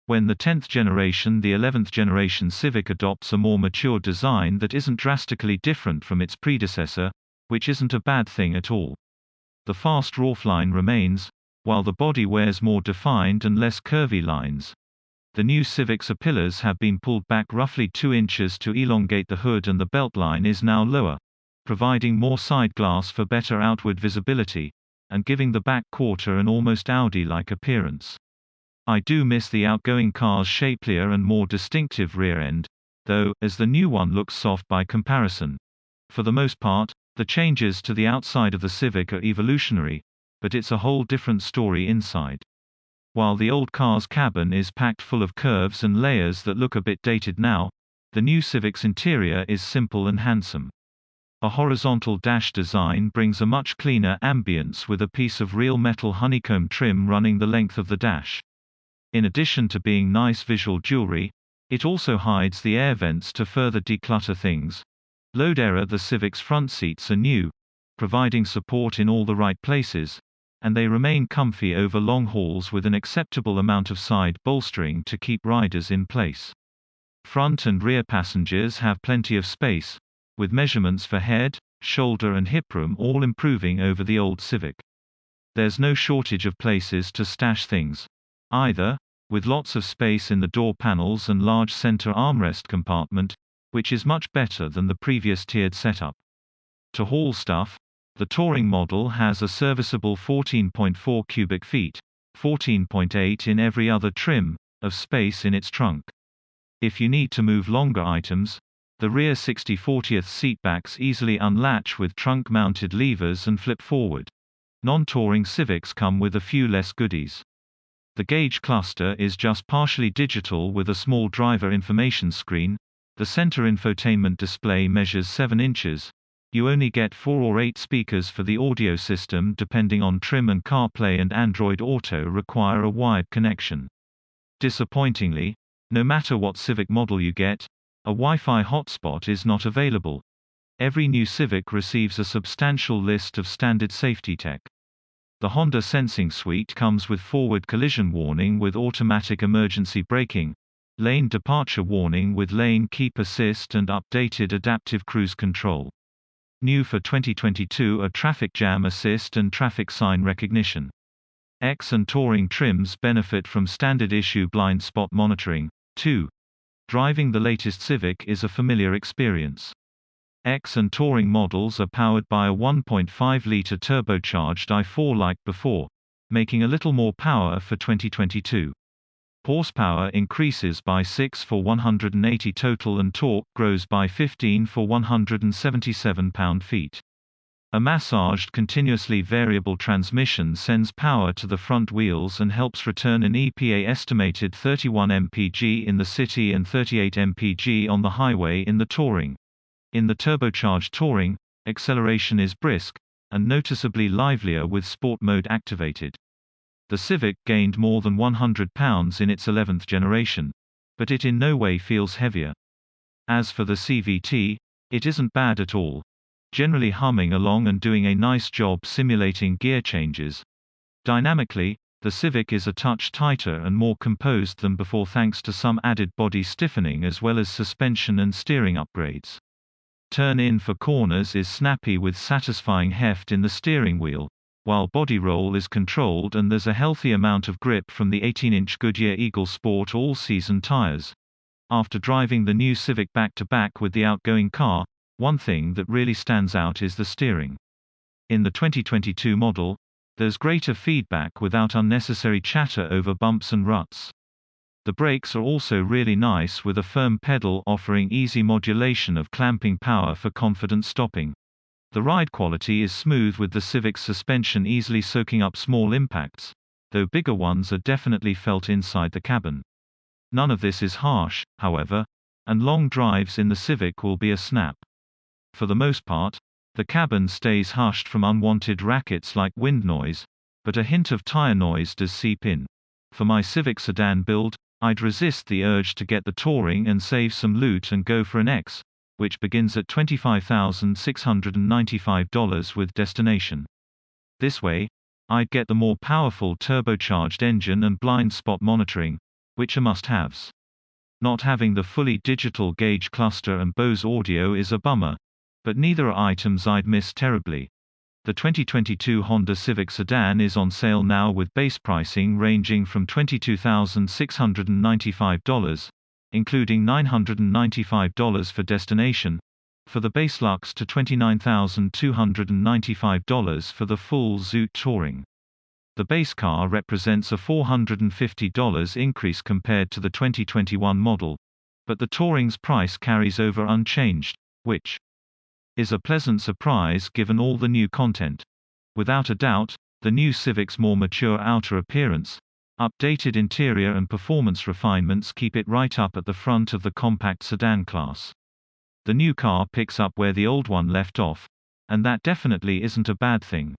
When the 10th generation, the 11th generation Civic adopts a more mature design that isn't drastically different from its predecessor, which isn't a bad thing at all. The fast roofline remains, while the body wears more defined and less curvy lines. The new Civic's A-pillars have been pulled back roughly 2 inches to elongate the hood, and the beltline is now lower, providing more side glass for better outward visibility, and giving the back quarter an almost Audi-like appearance. I do miss the outgoing car's shapelier and more distinctive rear end, though, as the new one looks soft by comparison. For the most part, the changes to the outside of the Civic are evolutionary, but it's a whole different story inside. While the old car's cabin is packed full of curves and layers that look a bit dated now, the new Civic's interior is simple and handsome. A horizontal dash design brings a much cleaner ambience with a piece of real metal honeycomb trim running the length of the dash. In addition to being nice visual jewelry, it also hides the air vents to further declutter things. Load era. The Civic's front seats are new, providing support in all the right places, and they remain comfy over long hauls with an acceptable amount of side bolstering to keep riders in place. Front and rear passengers have plenty of space, with measurements for head, shoulder and hip room all improving over the old Civic. There's no shortage of places to stash things either, with lots of space in the door panels and large center armrest compartment, which is much better than the previous tiered setup. To haul stuff, the Touring model has a serviceable 14.4 cubic feet, 14.8 in every other trim, of space in its trunk. If you need to move longer items, the rear 60/40 seatbacks easily unlatch with trunk-mounted levers and flip forward. Non-touring Civics come with a few less goodies. The gauge cluster is just partially digital with a small driver information screen. The center infotainment display measures 7 inches. You only get 4 or 8 speakers for the audio system depending on trim, and CarPlay and Android Auto require a wired connection. Disappointingly, no matter what Civic model you get, a Wi-Fi hotspot is not available. Every new Civic receives a substantial list of standard safety tech. The Honda Sensing Suite comes with forward collision warning with automatic emergency braking, lane departure warning with lane keep assist, and updated adaptive cruise control. New for 2022 are traffic jam assist and traffic sign recognition. X and Touring trims benefit from standard issue blind spot monitoring, too. Driving the latest Civic is a familiar experience. X and Touring models are powered by a 1.5-liter turbocharged i4 like before, making a little more power for 2022. Horsepower increases by 6 for 180 total, and torque grows by 15 for 177 pound-feet. A massaged continuously variable transmission sends power to the front wheels and helps return an EPA estimated 31 mpg in the city and 38 mpg on the highway in the Touring. In the turbocharged Touring, acceleration is brisk, and noticeably livelier with sport mode activated. The Civic gained more than 100 pounds in its 11th generation, but it in no way feels heavier. As for the CVT, it isn't bad at all, generally humming along and doing a nice job simulating gear changes. Dynamically, the Civic is a touch tighter and more composed than before thanks to some added body stiffening as well as suspension and steering upgrades. Turn-in for corners is snappy with satisfying heft in the steering wheel, while body roll is controlled and there's a healthy amount of grip from the 18-inch Goodyear Eagle Sport all-season tires. After driving the new Civic back-to-back with the outgoing car, one thing that really stands out is the steering. In the 2022 model, there's greater feedback without unnecessary chatter over bumps and ruts. The brakes are also really nice with a firm pedal offering easy modulation of clamping power for confident stopping. The ride quality is smooth with the Civic's suspension easily soaking up small impacts, though bigger ones are definitely felt inside the cabin. None of this is harsh, however, and long drives in the Civic will be a snap. For the most part, the cabin stays hushed from unwanted rackets like wind noise, but a hint of tire noise does seep in. For my Civic sedan build, I'd resist the urge to get the Touring and save some loot and go for an X, which begins at $25,695 with destination. This way, I'd get the more powerful turbocharged engine and blind spot monitoring, which are must-haves. Not having the fully digital gauge cluster and Bose audio is a bummer. But neither are items I'd miss terribly. The 2022 Honda Civic sedan is on sale now with base pricing ranging from $22,695, including $995 for destination, for the base Lux to $29,295 for the full Zoot Touring. The base car represents a $450 increase compared to the 2021 model, but the Touring's price carries over unchanged, which is a pleasant surprise given all the new content. Without a doubt, the new Civic's more mature outer appearance, updated interior and performance refinements keep it right up at the front of the compact sedan class. The new car picks up where the old one left off, and that definitely isn't a bad thing.